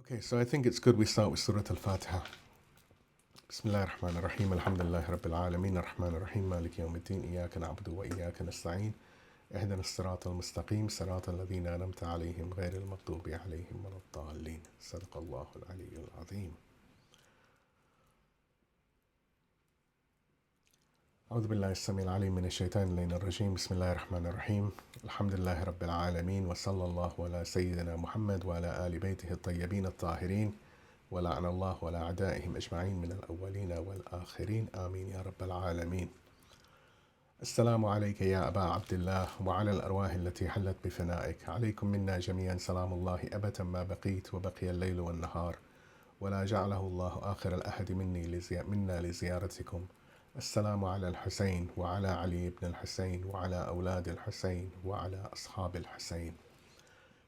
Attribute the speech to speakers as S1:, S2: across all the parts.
S1: Okay, so I think it's good we start with Surah Al-Fatiha. Bismillah ar-Rahman ar-Rahim, alhamdulillahi rabbil alameen, ar-Rahman ar-Rahim, maliki yawmiddin, iyaka na'budu wa iyaka nasta'een, ihdina as-sirata al-mustaqim, sirata alladhina an'amta alayhim, ghayri al-maghdubi alayhim wa lad-dallin. Sadaqallahu al-aliyyul azim. أعوذ بالله السميع العليم من الشيطان اللعين الرجيم بسم الله الرحمن الرحيم الحمد لله رب العالمين وصلى الله على سيدنا محمد وعلى آل بيته الطيبين الطاهرين ولعن الله على أعدائهم أجمعين من الأولين والآخرين آمين يا رب العالمين. السلام عليك يا أبا عبد الله وعلى الأرواح التي حلت بفنائك عليكم منا جميعا سلام الله أبدا ما بقيت وبقي الليل والنهار ولا جعله الله آخر الأحد منا لزيارتكم. السلام على الحسين وعلى علي بن الحسين وعلى أولاد الحسين وعلى أصحاب الحسين.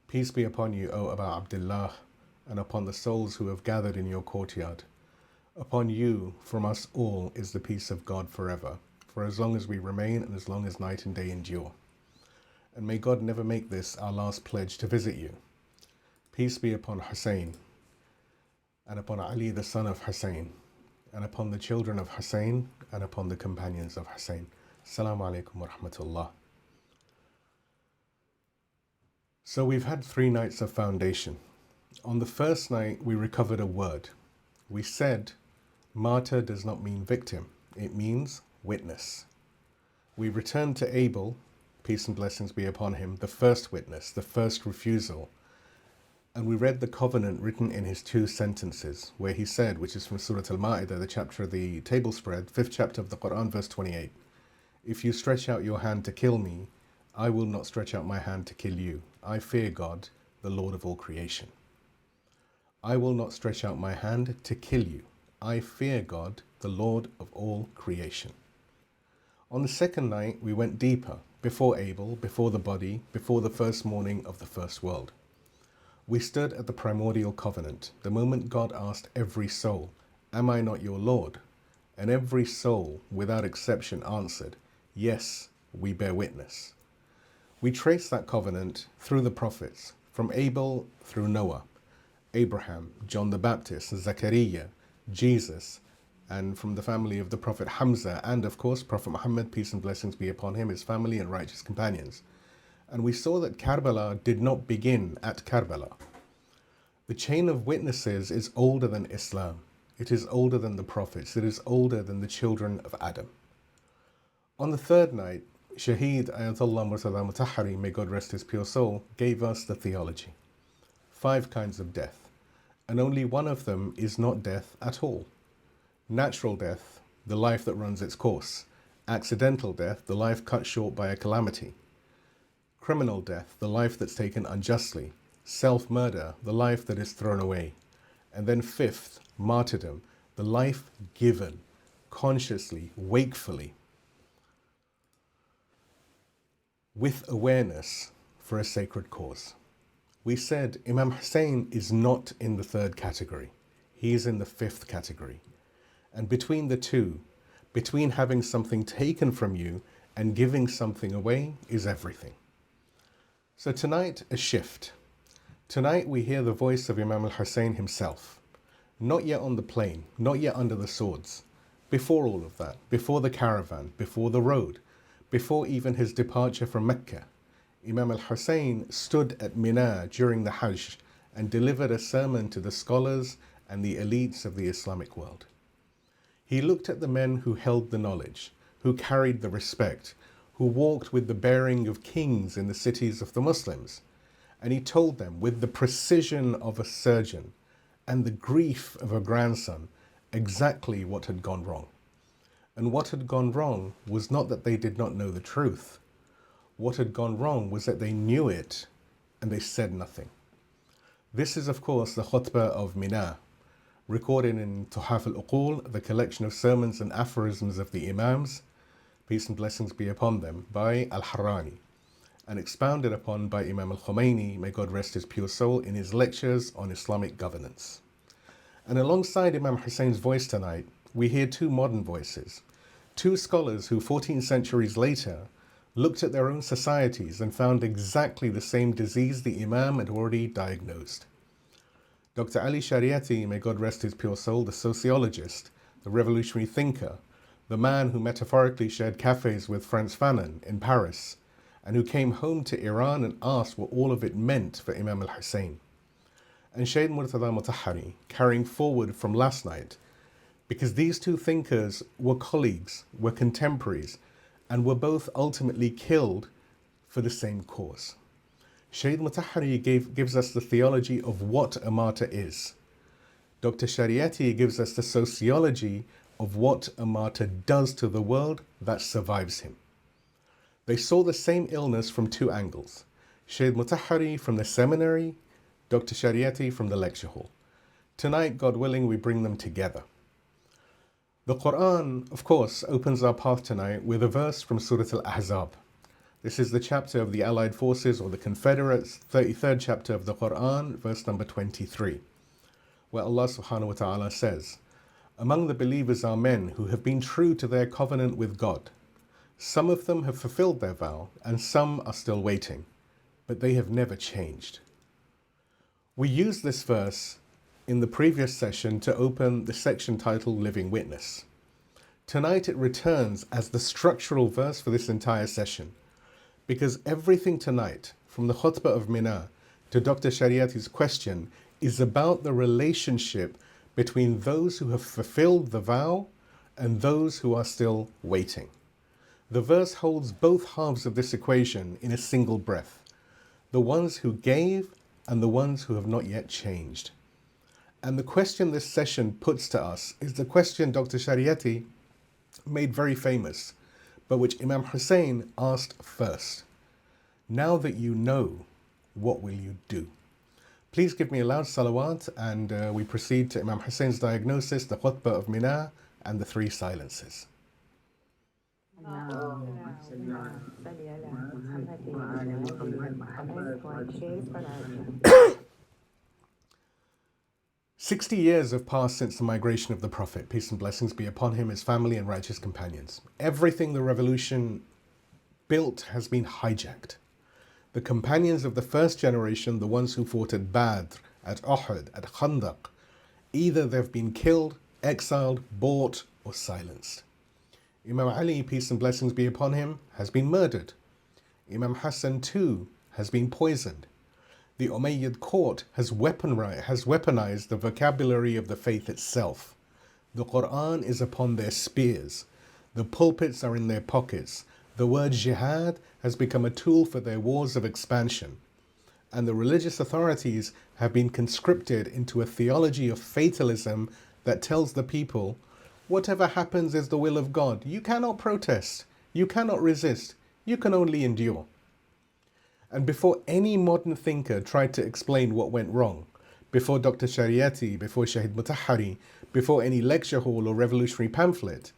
S1: Peace be upon you, O Aba Abdullah, and upon the souls who have gathered in your courtyard. Upon you, from us all, is the peace of God forever, for as long as we remain and as long as night and day endure. And may God never make this our last pledge to visit you. Peace be upon Hussein, and upon Ali the son of Hussein, and upon the children of Hussein, and upon the companions of Hussein. Assalamu alaikum wa rahmatullah. So we've had 3 nights of foundation. On the first night, we recovered a word. We said, martyr does not mean victim. It means witness. We returned to Abel, peace and blessings be upon him, the first witness, the first refusal. And we read the covenant written in his 2 sentences, where he said, which is from Surah Al-Ma'idah, the chapter of the table spread, 5th chapter of the Quran, verse 28. If you stretch out your hand to kill me, I will not stretch out my hand to kill you. I fear God, the Lord of all creation. I will not stretch out my hand to kill you. I fear God, the Lord of all creation. On the second night, we went deeper, before Abel, before the body, before the first morning of the first world. We stood at the primordial covenant, the moment God asked every soul, am I not your Lord? And every soul, without exception, answered, yes, we bear witness. We trace that covenant through the prophets, from Abel through Noah, Abraham, John the Baptist, Zechariah, Jesus, and from the family of the Prophet Hamza, and of course, Prophet Muhammad, peace and blessings be upon him, his family and righteous companions. And we saw that Karbala did not begin at Karbala. The chain of witnesses is older than Islam. It is older than the prophets. It is older than the children of Adam. On the third night, Shaheed Motahhari, may God rest his pure soul, gave us the theology. 5 kinds of death, and only one of them is not death at all. Natural death, the life that runs its course. Accidental death, the life cut short by a calamity. Criminal death, the life that's taken unjustly. Self-murder, the life that is thrown away. And then 5th, martyrdom, the life given, consciously, wakefully, with awareness for a sacred cause. We said Imam Husayn is not in the 3rd category. He is in the 5th category. And between the 2, between having something taken from you and giving something away, is everything. So tonight, a shift. Tonight we hear the voice of Imam al-Husayn himself. Not yet on the plain, not yet under the swords. Before all of that, before the caravan, before the road, before even his departure from Mecca, Imam al-Husayn stood at Mina during the Hajj and delivered a sermon to the scholars and the elites of the Islamic world. He looked at the men who held the knowledge, who carried the respect, who walked with the bearing of kings in the cities of the Muslims. And he told them with the precision of a surgeon and the grief of a grandson exactly what had gone wrong. And what had gone wrong was not that they did not know the truth. What had gone wrong was that they knew it and they said nothing. This is, of course, the Khutba of Mina, recorded in Tuhaf al-Uqul, the collection of sermons and aphorisms of the Imams, peace and blessings be upon them, by Al-Harrani, and expounded upon by Imam Khomeini, may God rest his pure soul, in his lectures on Islamic governance. And alongside Imam Husayn's voice tonight, we hear 2 modern voices, 2 scholars who 14 centuries later looked at their own societies and found exactly the same disease the Imam had already diagnosed. Dr. Ali Shariati, may God rest his pure soul, the sociologist, the revolutionary thinker, the man who metaphorically shared cafes with Frantz Fanon in Paris, and who came home to Iran and asked what all of it meant for Imam Husayn. And Shaheed Motahhari, carrying forward from last night, because these two thinkers were colleagues, were contemporaries, and were both ultimately killed for the same cause. Shaheed Motahhari gives us the theology of what a martyr is. Dr. Shariati gives us the sociology of what a martyr does to the world that survives him. They saw the same illness from two angles. Shaheed Motahhari from the seminary, Dr. Shariati from the lecture hall. Tonight, God willing, we bring them together. The Quran, of course, opens our path tonight with a verse from Surah Al-Ahzab. This is the chapter of the Allied Forces or the Confederates, 33rd chapter of the Quran, verse number 23, where Allah subhanahu wa ta'ala says, "Among the believers are men who have been true to their covenant with God. Some of them have fulfilled their vow, and some are still waiting, but they have never changed." We used this verse in the previous session to open the section titled Living Witness. Tonight it returns as the structural verse for this entire session, because everything tonight, from the Khutba of Mina to Dr. Shariati's question, is about the relationship between those who have fulfilled the vow and those who are still waiting. The verse holds both halves of this equation in a single breath, the ones who gave and the ones who have not yet changed. And the question this session puts to us is the question Dr. Shariati made very famous, but which Imam Husayn asked first. Now that you know, what will you do? Please give me a loud salawat, and we proceed to Imam Husayn's diagnosis, the Khutba of Mina, and the three silences. 60 years have passed since the migration of the Prophet, peace and blessings be upon him, his family and righteous companions. Everything the revolution built has been hijacked. The companions of the first generation, the ones who fought at Badr, at Uhud, at Khandaq, either they've been killed, exiled, bought, or silenced. Imam Ali, peace and blessings be upon him, has been murdered. Imam Hassan too has been poisoned. The Umayyad court has weaponized the vocabulary of the faith itself. The Quran is upon their spears. The pulpits are in their pockets. The word jihad has become a tool for their wars of expansion. And the religious authorities have been conscripted into a theology of fatalism that tells the people, whatever happens is the will of God. You cannot protest. You cannot resist. You can only endure. And before any modern thinker tried to explain what went wrong, before Dr. Shariati, before Shaheed Motahhari, before any lecture hall or revolutionary pamphlet,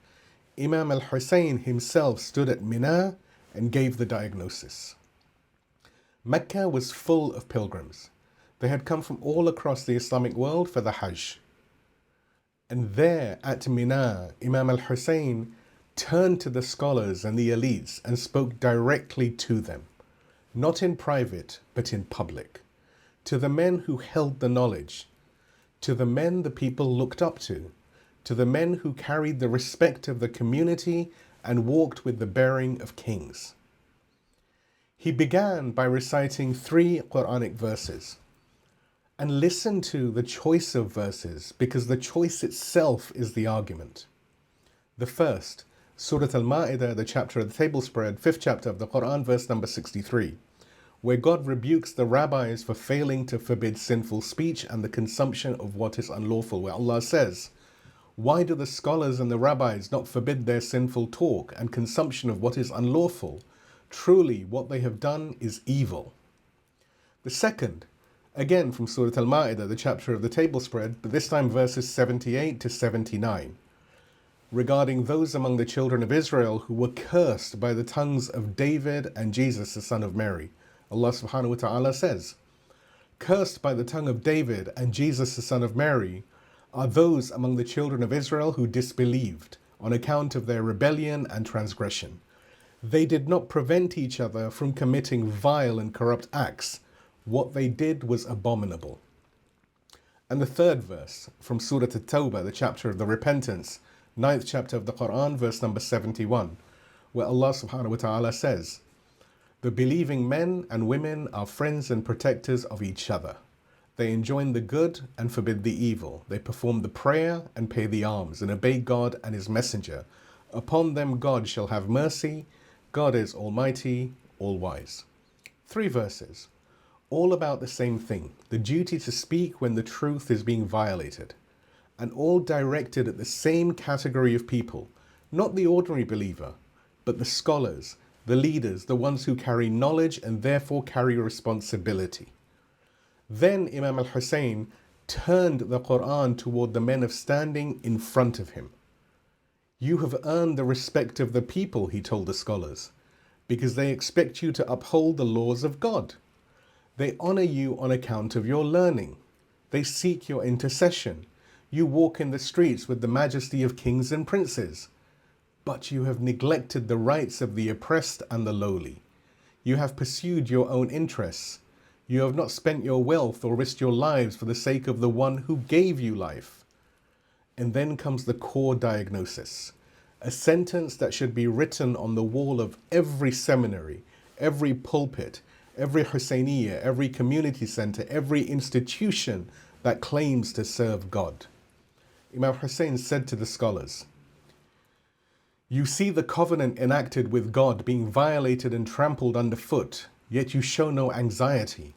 S1: Imam al-Husayn himself stood at Mina and gave the diagnosis. Mecca was full of pilgrims. They had come from all across the Islamic world for the Hajj. And there at Mina, Imam al-Husayn turned to the scholars and the elites and spoke directly to them, not in private, but in public, to the men who held the knowledge, to the men the people looked up to the men who carried the respect of the community and walked with the bearing of kings. He began by reciting 3 Quranic verses. And listen to the choice of verses, because the choice itself is the argument. The first, Surah Al-Ma'idah, the chapter of the table spread, 5th chapter of the Quran, verse number 63, where God rebukes the rabbis for failing to forbid sinful speech and the consumption of what is unlawful, where Allah says, why do the scholars and the rabbis not forbid their sinful talk and consumption of what is unlawful? Truly, what they have done is evil. The second, again from Surah Al-Ma'idah, the chapter of the table spread, but this time verses 78 to 79, regarding those among the children of Israel who were cursed by the tongues of David and Jesus, the son of Mary. Allah subhanahu wa ta'ala says, cursed by the tongue of David and Jesus, the son of Mary, are those among the children of Israel who disbelieved on account of their rebellion and transgression. They did not prevent each other from committing vile and corrupt acts. What they did was abominable. And the third verse from Surah At-Tawbah, the chapter of the repentance, 9th chapter of the Quran, verse number 71, where Allah subhanahu wa ta'ala says, "The believing men and women are friends and protectors of each other. They enjoin the good and forbid the evil. They perform the prayer and pay the alms and obey God and His Messenger. Upon them God shall have mercy. God is Almighty, All-Wise." 3 verses, all about the same thing, the duty to speak when the truth is being violated, and all directed at the same category of people, not the ordinary believer, but the scholars, the leaders, the ones who carry knowledge and therefore carry responsibility. Then Imam Husayn turned the Quran toward the men of standing in front of him. "You have earned the respect of the people," he told the scholars, "because they expect you to uphold the laws of God. They honor you on account of your learning. They seek your intercession. You walk in the streets with the majesty of kings and princes. But you have neglected the rights of the oppressed and the lowly. You have pursued your own interests. You have not spent your wealth or risked your lives for the sake of the one who gave you life." And then comes the core diagnosis, a sentence that should be written on the wall of every seminary, every pulpit, every Husayniyah, every community center, every institution that claims to serve God. Imam Husayn said to the scholars, "You see the covenant enacted with God being violated and trampled underfoot, yet you show no anxiety.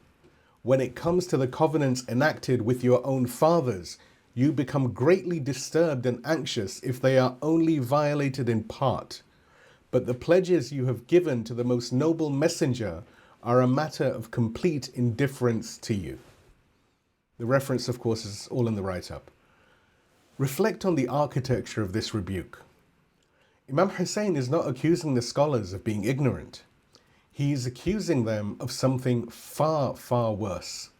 S1: When it comes to the covenants enacted with your own fathers, you become greatly disturbed and anxious if they are only violated in part. But the pledges you have given to the most noble messenger are a matter of complete indifference to you." The reference, of course, is all in the write-up. Reflect on the architecture of this rebuke. Imam Husayn is not accusing the scholars of being ignorant. He is accusing them of something far, far worse.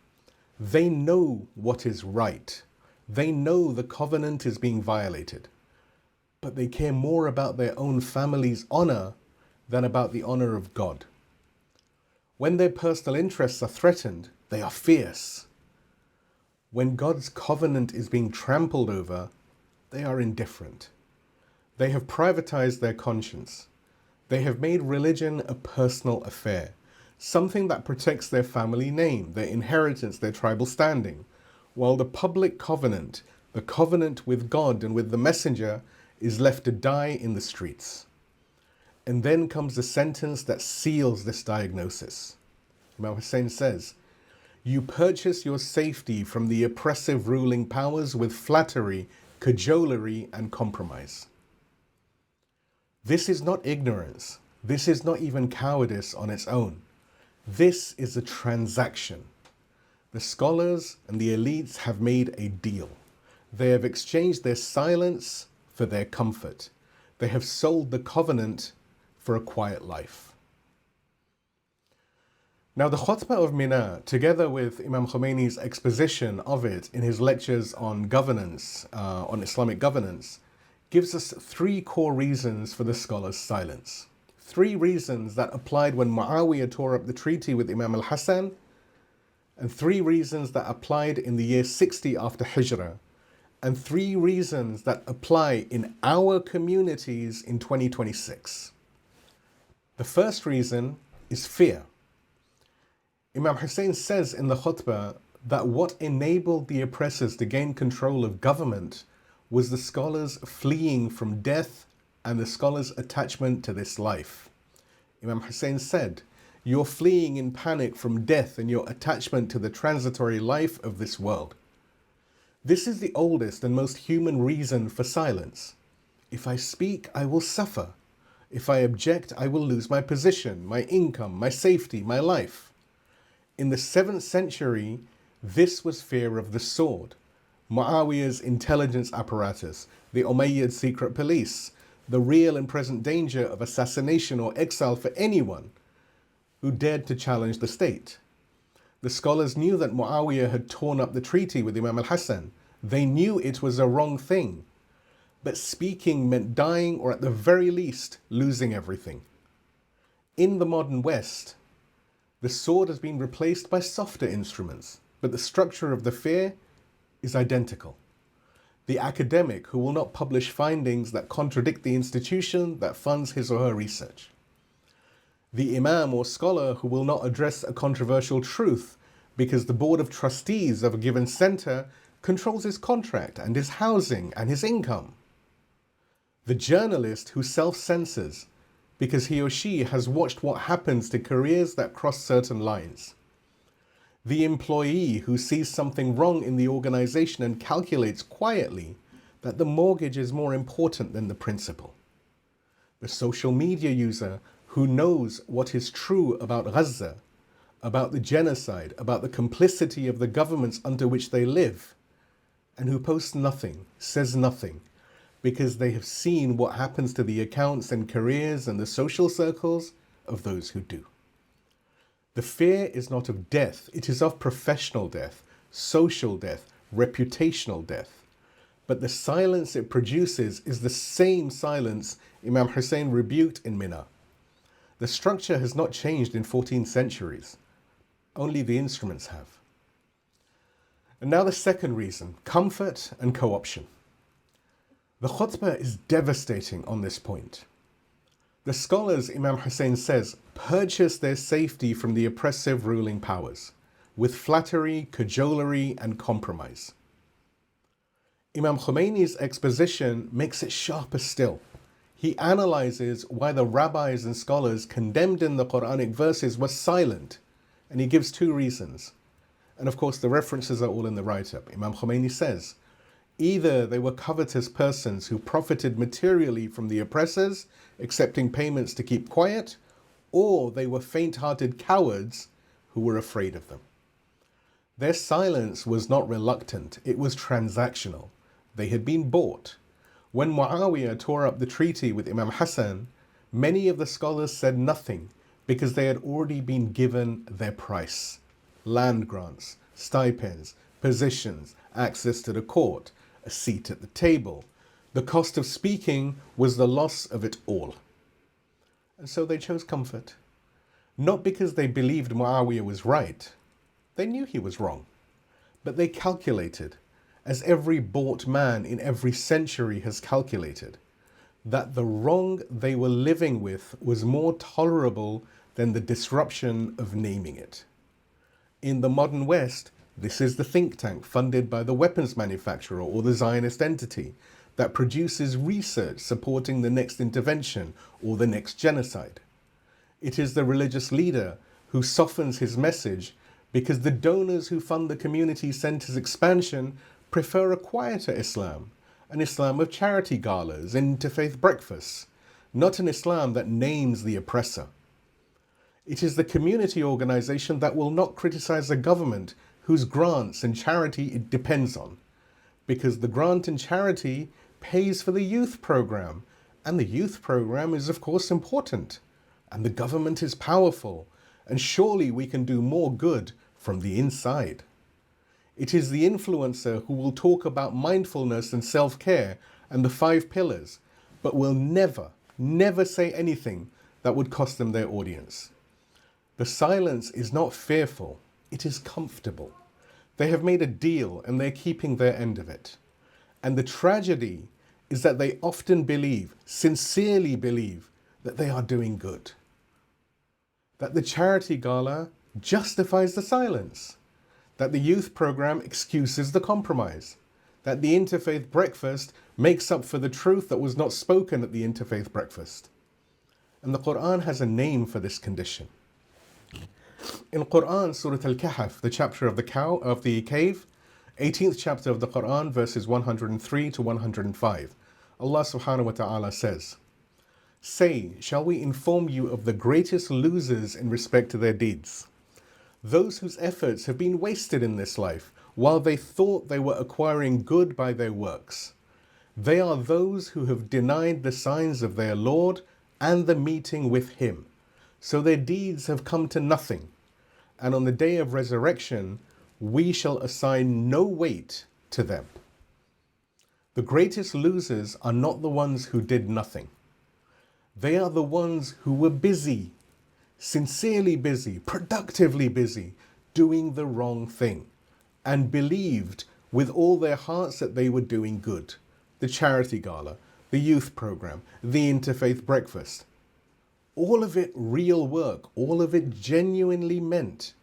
S1: They know what is right. They know the covenant is being violated. But they care more about their own family's honor than about the honor of God. When their personal interests are threatened, they are fierce. When God's covenant is being trampled over, they are indifferent. They have privatized their conscience. They have made religion a personal affair, something that protects their family name, their inheritance, their tribal standing, while the public covenant, the covenant with God and with the messenger, is left to die in the streets. And then comes the sentence that seals this diagnosis. Imam Husayn says, "You purchase your safety from the oppressive ruling powers with flattery, cajolery, and compromise." This is not ignorance. This is not even cowardice on its own. This is a transaction. The scholars and the elites have made a deal. They have exchanged their silence for their comfort. They have sold the covenant for a quiet life. Now, the Khutba of Mina, together with Imam Khomeini's exposition of it in his lectures on governance, on Islamic governance, gives us 3 core reasons for the scholars' silence. 3 reasons that applied when Muawiyah tore up the treaty with Imam al-Hassan, and 3 reasons that applied in the year 60 after Hijrah, and 3 reasons that apply in our communities in 2026. The first reason is fear. Imam Husayn says in the khutbah that what enabled the oppressors to gain control of government was the scholars fleeing from death and the scholars' attachment to this life. Imam Husayn said, "You're fleeing in panic from death and your attachment to the transitory life of this world." This is the oldest and most human reason for silence. If I speak, I will suffer. If I object, I will lose my position, my income, my safety, my life. In the 7th century, this was fear of the sword, Muawiyah's intelligence apparatus, the Umayyad secret police, the real and present danger of assassination or exile for anyone who dared to challenge the state. The scholars knew that Muawiyah had torn up the treaty with Imam al-Hassan. They knew it was a wrong thing. But speaking meant dying or at the very least losing everything. In the modern West, the sword has been replaced by softer instruments, but the structure of the fear is identical. The academic who will not publish findings that contradict the institution that funds his or her research. The imam or scholar who will not address a controversial truth because the board of trustees of a given center controls his contract and his housing and his income. The journalist who self-censors because he or she has watched what happens to careers that cross certain lines. The employee who sees something wrong in the organization and calculates quietly that the mortgage is more important than the principal. The social media user who knows what is true about Gaza, about the genocide, about the complicity of the governments under which they live, and who posts nothing, says nothing, because they have seen what happens to the accounts and careers and the social circles of those who do. The fear is not of death, it is of professional death, social death, reputational death. But the silence it produces is the same silence Imam Husayn rebuked in Mina. The structure has not changed in 14 centuries. Only the instruments have. And now the second reason, comfort and co-option. The khutbah is devastating on this point. The scholars, Imam Husayn says, purchase their safety from the oppressive ruling powers with flattery, cajolery, and compromise. Imam Khomeini's exposition makes it sharper still. He analyzes why the rabbis and scholars condemned in the Quranic verses were silent, and he gives two reasons. And of course, the references are all in the write-up. Imam Khomeini says, either they were covetous persons who profited materially from the oppressors, accepting payments to keep quiet, or they were faint-hearted cowards who were afraid of them. Their silence was not reluctant, it was transactional. They had been bought. When Muawiyah tore up the treaty with Imam Hassan, many of the scholars said nothing because they had already been given their price. Land grants, stipends, positions, access to the court, a seat at the table. The cost of speaking was the loss of it all. And so they chose comfort. Not because they believed Muawiyah was right. They knew he was wrong. But they calculated, as every bought man in every century has calculated, that the wrong they were living with was more tolerable than the disruption of naming it. In the modern West, this is the think tank funded by the weapons manufacturer or the Zionist entity that produces research supporting the next intervention or the next genocide. It is the religious leader who softens his message because the donors who fund the community center's expansion prefer a quieter Islam, an Islam of charity galas and interfaith breakfasts, not an Islam that names the oppressor. It is the community organization that will not criticize a government whose grants and charity it depends on, because the grant and charity pays for the youth program, and the youth program is of course important, and the government is powerful, and surely we can do more good from the inside. It is the influencer who will talk about mindfulness and self-care and the 5 pillars, but will never say anything that would cost them their audience. The silence is not fearful, it is comfortable. They have made a deal and they're keeping their end of it. And the tragedy is that they often believe, sincerely believe, that they are doing good. That the charity gala justifies the silence. That the youth program excuses the compromise. That the interfaith breakfast makes up for the truth that was not spoken at the interfaith breakfast. And the Quran has a name for this condition. In Quran, Surah Al-Kahf, the chapter of the cave, 18th chapter of the Quran, verses 103 to 105, Allah subhanahu wa ta'ala says, "Say, shall we inform you of the greatest losers in respect to their deeds? Those whose efforts have been wasted in this life, while they thought they were acquiring good by their works. They are those who have denied the signs of their Lord and the meeting with Him. So their deeds have come to nothing. And on the day of resurrection, we shall assign no weight to them." The greatest losers are not the ones who did nothing. They are the ones who were busy, sincerely busy, productively busy, doing the wrong thing, and believed with all their hearts that they were doing good. The charity gala, the youth program, the interfaith breakfast. All of it real work, all of it genuinely meant,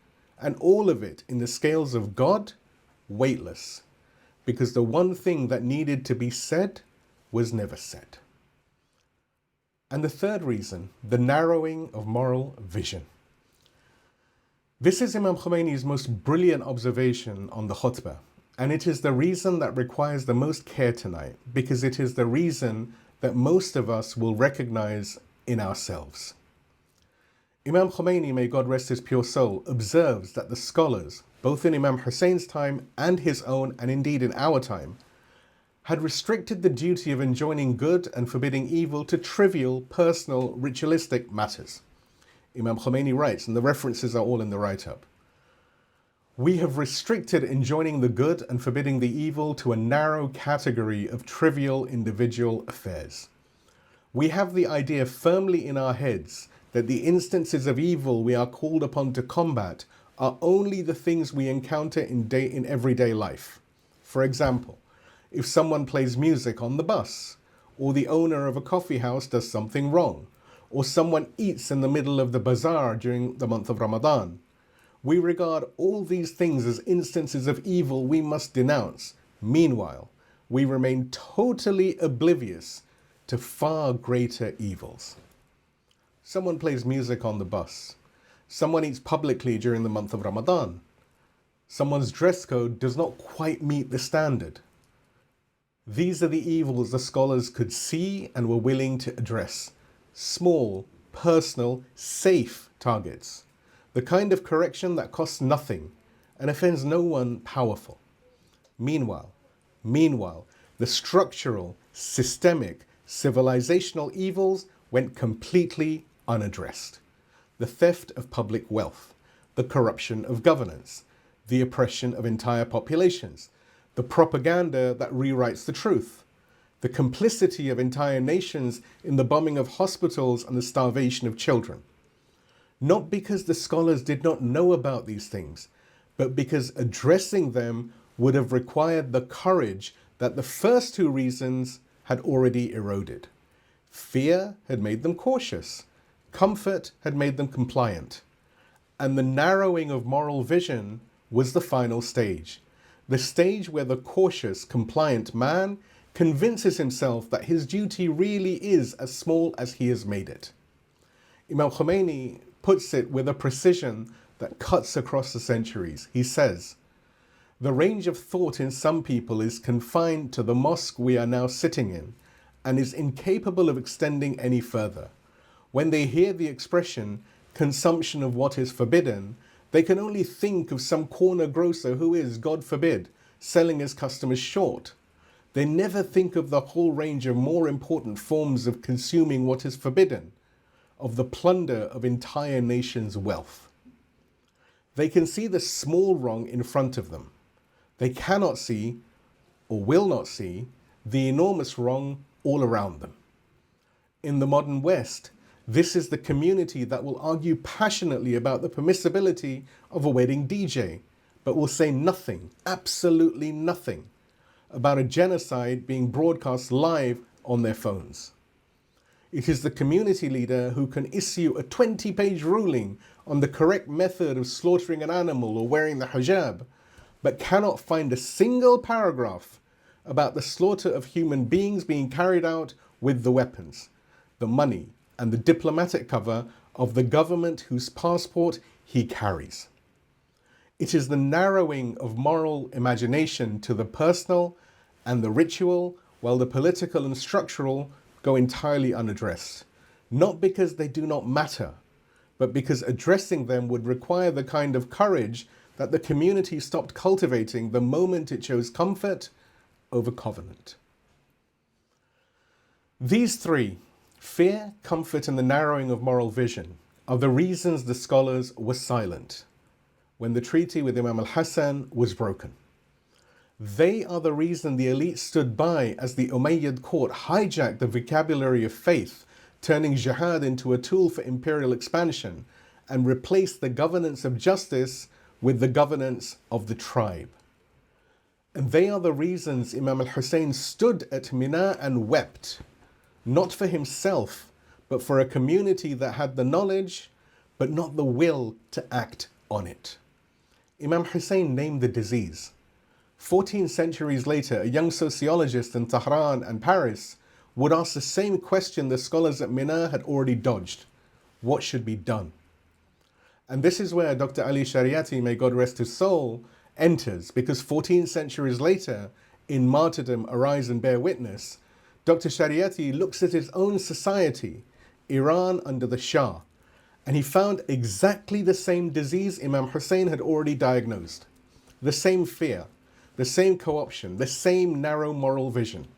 S1: and all of it in the scales of God, weightless, because the one thing that needed to be said was never said. And the third reason, the narrowing of moral vision. This is Imam Khomeini's most brilliant observation on the khutbah, and it is the reason that requires the most care tonight, because it is the reason that most of us will recognize in ourselves. Imam Khomeini, may God rest his pure soul, observes that the scholars, both in Imam Husayn's time and his own, and indeed in our time, had restricted the duty of enjoining good and forbidding evil to trivial, personal, ritualistic matters. Imam Khomeini writes, and the references are all in the write-up, "We have restricted enjoining the good and forbidding the evil to a narrow category of trivial individual affairs. We have the idea firmly in our heads that the instances of evil we are called upon to combat are only the things we encounter in everyday life. For example, if someone plays music on the bus, or the owner of a coffee house does something wrong, or someone eats in the middle of the bazaar during the month of Ramadan, we regard all these things as instances of evil we must denounce. Meanwhile, we remain totally oblivious to far greater evils. Someone plays music on the bus. Someone eats publicly during the month of Ramadan. Someone's dress code does not quite meet the standard. These are the evils the scholars could see and were willing to address. Small, personal, safe targets. The kind of correction that costs nothing and offends no one powerful. Meanwhile, the structural, systemic, civilizational evils went completely unaddressed. The theft of public wealth, the corruption of governance, the oppression of entire populations, the propaganda that rewrites the truth, the complicity of entire nations in the bombing of hospitals and the starvation of children. Not because the scholars did not know about these things, but because addressing them would have required the courage that the first two reasons had already eroded. Fear had made them cautious. Comfort had made them compliant. And the narrowing of moral vision was the final stage. The stage where the cautious, compliant man convinces himself that his duty really is as small as he has made it. Imam Khomeini puts it with a precision that cuts across the centuries. He says, "The range of thought in some people is confined to the mosque we are now sitting in and is incapable of extending any further. When they hear the expression, consumption of what is forbidden, they can only think of some corner grocer who is, God forbid, selling his customers short. They never think of the whole range of more important forms of consuming what is forbidden, of the plunder of entire nations' wealth. They can see the small wrong in front of them. They cannot see, or will not see, the enormous wrong all around them. In the modern West, this is the community that will argue passionately about the permissibility of a wedding DJ, but will say nothing, absolutely nothing, about a genocide being broadcast live on their phones. It is the community leader who can issue a 20-page ruling on the correct method of slaughtering an animal or wearing the hijab, but cannot find a single paragraph about the slaughter of human beings being carried out with the weapons, the money, and the diplomatic cover of the government whose passport he carries. It is the narrowing of moral imagination to the personal and the ritual, while the political and structural go entirely unaddressed, not because they do not matter, but because addressing them would require the kind of courage that the community stopped cultivating the moment it chose comfort over covenant. These three, fear, comfort, and the narrowing of moral vision, are the reasons the scholars were silent when the treaty with Imam al-Hassan was broken. They are the reason the elite stood by as the Umayyad court hijacked the vocabulary of faith, turning jihad into a tool for imperial expansion, and replaced the governance of justice with the governance of the tribe. And they are the reasons Imam Husayn stood at Mina and wept, not for himself, but for a community that had the knowledge, but not the will to act on it. Imam Husayn named the disease. 14 centuries later, a young sociologist in Tehran and Paris would ask the same question the scholars at Mina had already dodged. What should be done? And this is where Dr. Ali Shariati, may God rest his soul, enters, because 14 centuries later, in Martyrdom, Arise and Bear Witness, Dr. Shariati looks at his own society, Iran under the Shah, and he found exactly the same disease Imam Husayn had already diagnosed. The same fear, the same co-option, the same narrow moral vision.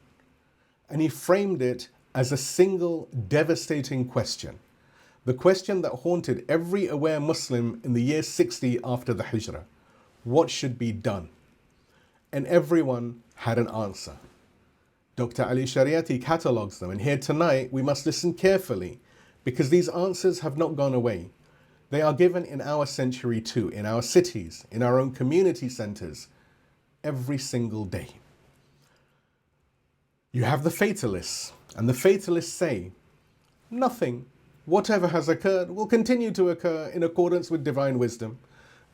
S1: And he framed it as a single devastating question. The question that haunted every aware Muslim in the year 60 after the Hijrah. What should be done? And everyone had an answer. Dr. Ali Shariati catalogues them, and here tonight we must listen carefully, because these answers have not gone away. They are given in our century too, in our cities, in our own community centers, every single day. You have the fatalists, and the fatalists say, nothing, whatever has occurred, will continue to occur in accordance with divine wisdom.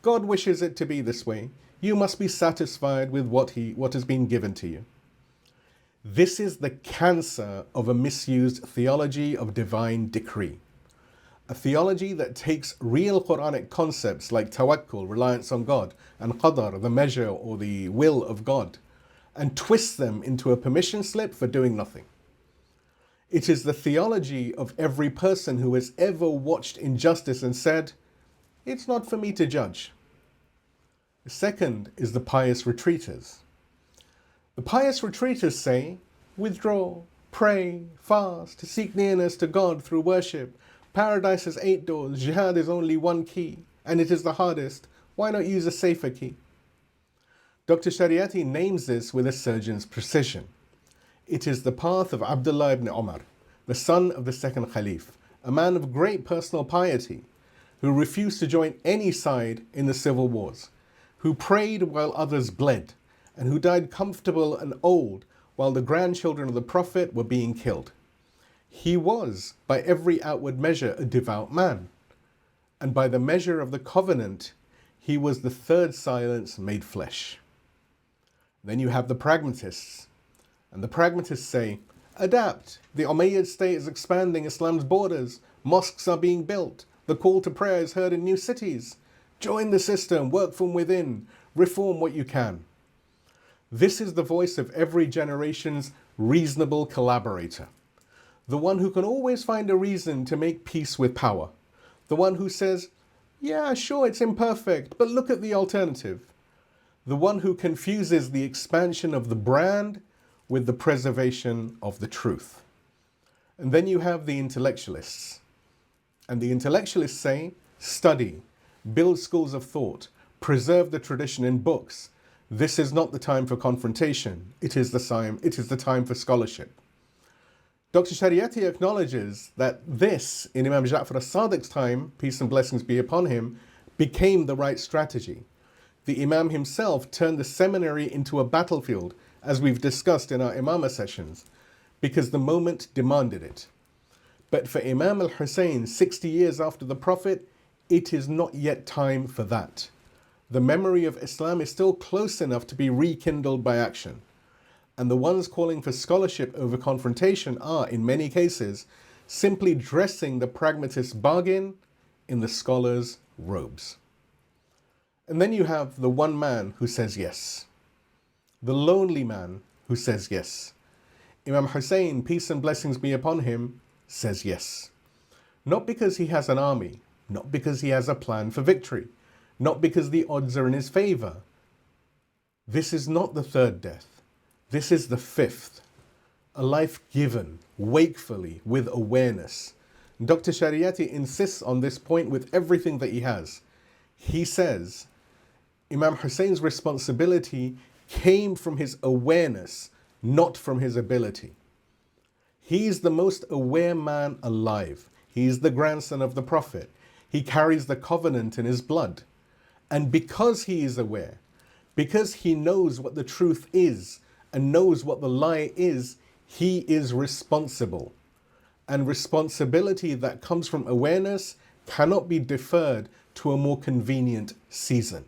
S1: God wishes it to be this way. You must be satisfied with what has been given to you. This is the cancer of a misused theology of divine decree. A theology that takes real Quranic concepts like tawakkul, reliance on God, and qadar, the measure or the will of God, and twists them into a permission slip for doing nothing. It is the theology of every person who has ever watched injustice and said, it's not for me to judge. The second is the pious retreaters. The pious retreaters say, withdraw, pray, fast, seek nearness to God through worship. Paradise has 8 doors, jihad is only one key, and it is the hardest. Why not use a safer key? Dr. Shariati names this with a surgeon's precision. It is the path of Abdullah ibn Umar, the son of the second Caliph, a man of great personal piety, who refused to join any side in the civil wars, who prayed while others bled, and who died comfortable and old while the grandchildren of the Prophet were being killed. He was, by every outward measure, a devout man, and by the measure of the covenant, he was the third silence made flesh. Then you have the pragmatists, and the pragmatists say, adapt, the Umayyad state is expanding Islam's borders, mosques are being built, the call to prayer is heard in new cities. Join the system, work from within, reform what you can. This is the voice of every generation's reasonable collaborator. The one who can always find a reason to make peace with power. The one who says, yeah, sure, it's imperfect, but look at the alternative. The one who confuses the expansion of the brand with the preservation of the truth. And then you have the intellectualists. And the intellectualists say, study, build schools of thought, preserve the tradition in books. This is not the time for confrontation. It is the time for scholarship. Dr. Shariati acknowledges that this, in Imam Ja'far as-Sadiq's time, peace and blessings be upon him, became the right strategy. The Imam himself turned the seminary into a battlefield, as we've discussed in our Imamah sessions, because the moment demanded it. But for Imam al-Husayn, 60 years after the Prophet, it is not yet time for that. The memory of Islam is still close enough to be rekindled by action. And the ones calling for scholarship over confrontation are, in many cases, simply dressing the pragmatist bargain in the scholar's robes. And then you have the one man who says yes. The lonely man who says yes. Imam Husayn, peace and blessings be upon him, says yes. Not because he has an army, not because he has a plan for victory, not because the odds are in his favor. This is not the third death. This is the fifth. A life given wakefully with awareness. Dr. Shariati insists on this point with everything that he has. He says, Imam Husayn's responsibility came from his awareness, not from his ability. He's the most aware man alive. He's the grandson of the Prophet. He carries the covenant in his blood. And because he is aware, Because he knows what the truth is and knows what the lie is, he is responsible. And responsibility that comes from awareness cannot be deferred to a more convenient season.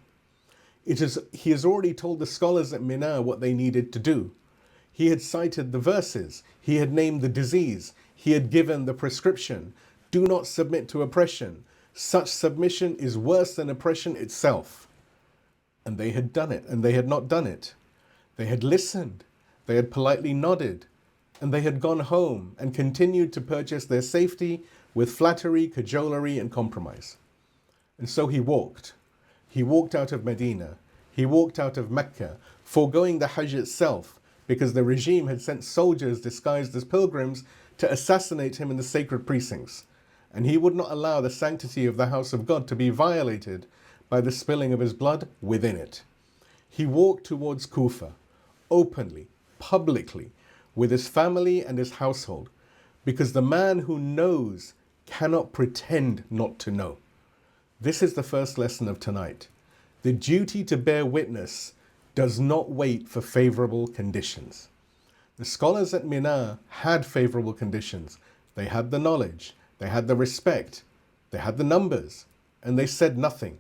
S1: He has already told the scholars at Mina what they needed to do. He had cited the verses. He had named the disease. He had given the prescription. Do not submit to oppression. Such submission is worse than oppression itself. And they had done it, and they had not done it. They had listened. They had politely nodded. And they had gone home and continued to purchase their safety with flattery, cajolery, and compromise. And so he walked. He walked out of Medina. He walked out of Mecca, foregoing the Hajj itself, because the regime had sent soldiers disguised as pilgrims to assassinate him in the sacred precincts. And he would not allow the sanctity of the house of God to be violated by the spilling of his blood within it. He walked towards Kufa, openly, publicly, with his family and his household, because the man who knows cannot pretend not to know. This is the first lesson of tonight. The duty to bear witness does not wait for favorable conditions. The scholars at Mina had favorable conditions. They had the knowledge, they had the respect, they had the numbers, and they said nothing.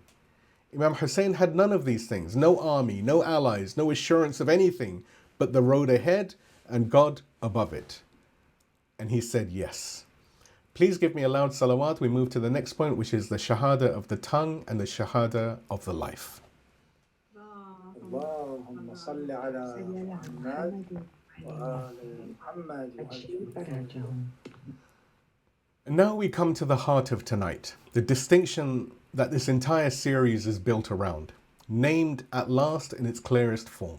S1: Imam Husayn had none of these things, no army, no allies, no assurance of anything but the road ahead and God above it. And he said yes. Please give me a loud salawat. We move to the next point, which is the Shahada of the tongue and the Shahada of the life. And now we come to the heart of tonight, the distinction that this entire series is built around, named at last in its clearest form.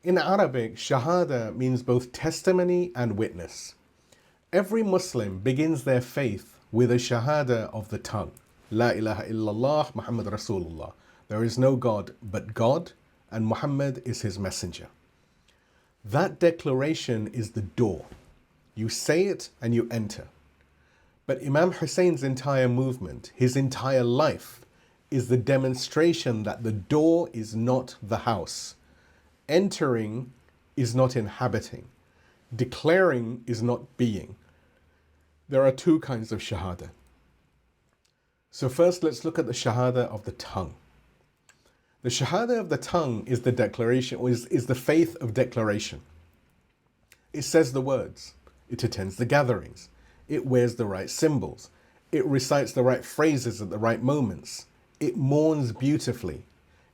S1: In Arabic, Shahada means both testimony and witness. Every Muslim begins their faith with a Shahada of the tongue. La ilaha illallah Muhammad Rasulullah. There is no God but God, and Muhammad is his messenger. That declaration is the door. You say it and you enter. But Imam Husayn's entire movement, his entire life, is the demonstration that the door is not the house. Entering is not inhabiting. Declaring is not being. There are two kinds of Shahada. So first, let's look at the Shahada of the tongue. The Shahada of the tongue is the declaration, or is the faith of declaration. It says the words. It attends the gatherings. It wears the right symbols. It recites the right phrases at the right moments. It mourns beautifully.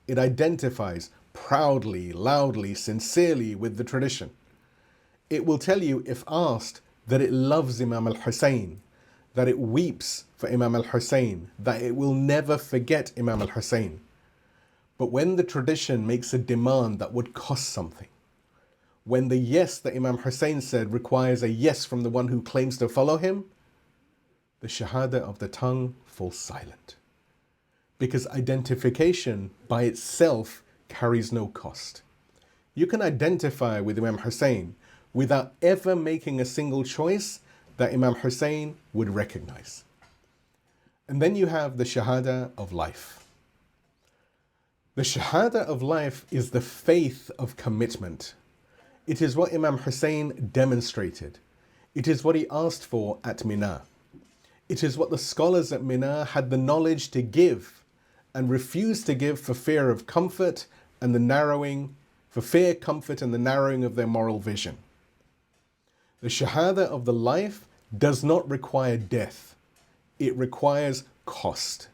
S1: It identifies proudly, loudly, sincerely with the tradition. It will tell you, if asked, that it loves Imam al-Husayn, that it weeps for Imam al-Husayn, that it will never forget Imam al-Husayn. But when the tradition makes a demand that would cost something, when the yes that Imam Husayn said requires a yes from the one who claims to follow him, the Shahada of the tongue falls silent. Because identification by itself carries no cost. You can identify with Imam Husayn without ever making a single choice that Imam Husayn would recognize. And then you have the Shahada of life. The Shahada of life is the faith of commitment. It is what Imam Husayn demonstrated. It is what he asked for at Mina. It is what the scholars at Mina had the knowledge to give and refused to give for fear of comfort and the narrowing, for fear, comfort, and the narrowing of their moral vision. The Shahada of the life does not require death. It requires cost.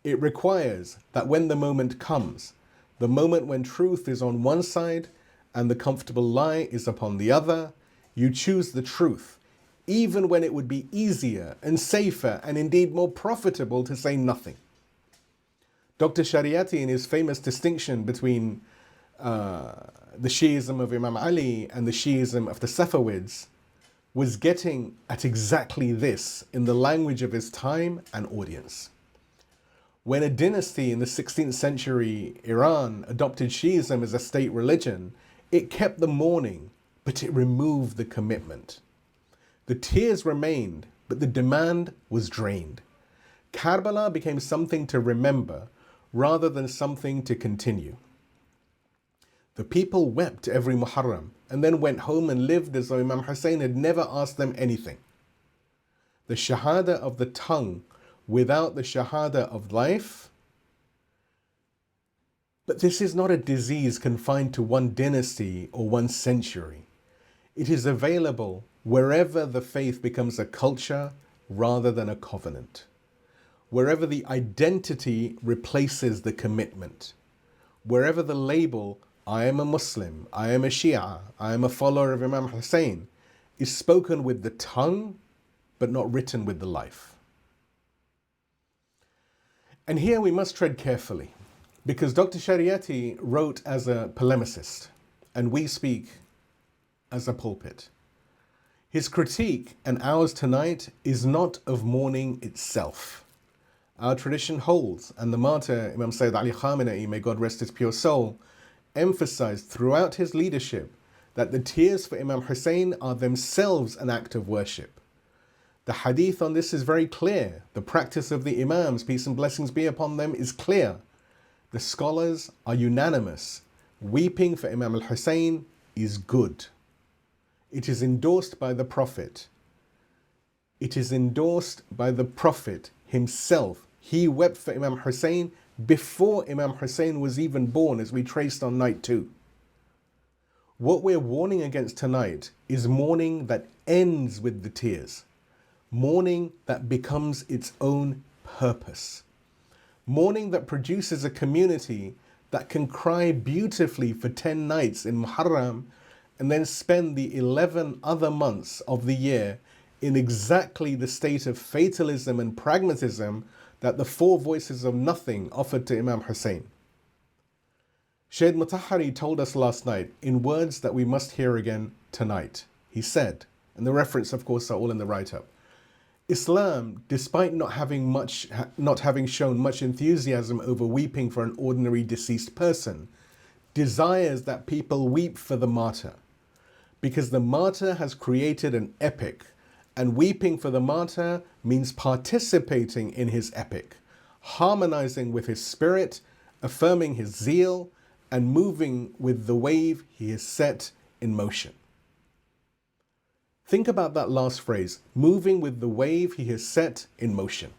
S1: It requires that when the moment comes, the moment when truth is on one side and the comfortable lie is upon the other, you choose the truth, even when it would be easier and safer and indeed more profitable to say nothing. Dr. Shariati, in his famous distinction between the Shiism of Imam Ali and the Shiism of the Safavids, was getting at exactly this in the language of his time and audience. When a dynasty in the 16th century Iran adopted Shiism as a state religion, it kept the mourning, but it removed the commitment. The tears remained, but the demand was drained. Karbala became something to remember rather than something to continue. The people wept every Muharram and then went home and lived as though Imam Husayn had never asked them anything. The Shahada of the tongue without the Shahada of life. But this is not a disease confined to one dynasty or one century. It is available wherever the faith becomes a culture rather than a covenant. Wherever the identity replaces the commitment. Wherever the label, I am a Muslim, I am a Shia, I am a follower of Imam Husayn, is spoken with the tongue, but not written with the life. And here we must tread carefully, because Dr. Shariati wrote as a polemicist, and we speak as a pulpit. His critique, and ours tonight, is not of mourning itself. Our tradition holds, and the martyr Imam Sayyid Ali Khamenei, may God rest his pure soul, emphasized throughout his leadership that the tears for Imam Husayn are themselves an act of worship. The hadith on this is very clear. The practice of the Imams, peace and blessings be upon them, is clear. The scholars are unanimous. Weeping for Imam al-Husayn is good. It is endorsed by the Prophet. It is endorsed by the Prophet himself. He wept for Imam Husayn before Imam Husayn was even born, as we traced on night 2. What we're warning against tonight is mourning that ends with the tears. Mourning that becomes its own purpose. Mourning that produces a community that can cry beautifully for 10 nights in Muharram and then spend the 11 other months of the year in exactly the state of fatalism and pragmatism that the four voices of nothing offered to Imam Husayn. Shaheed Motahhari told us last night in words that we must hear again tonight. He said, and the reference of course are all in the write-up, Islam, despite not having shown much enthusiasm over weeping for an ordinary deceased person, desires that people weep for the martyr, because the martyr has created an epic, and weeping for the martyr means participating in his epic, harmonizing with his spirit, affirming his zeal, and moving with the wave he has set in motion. Think about that last phrase, moving with the wave he has set in motion.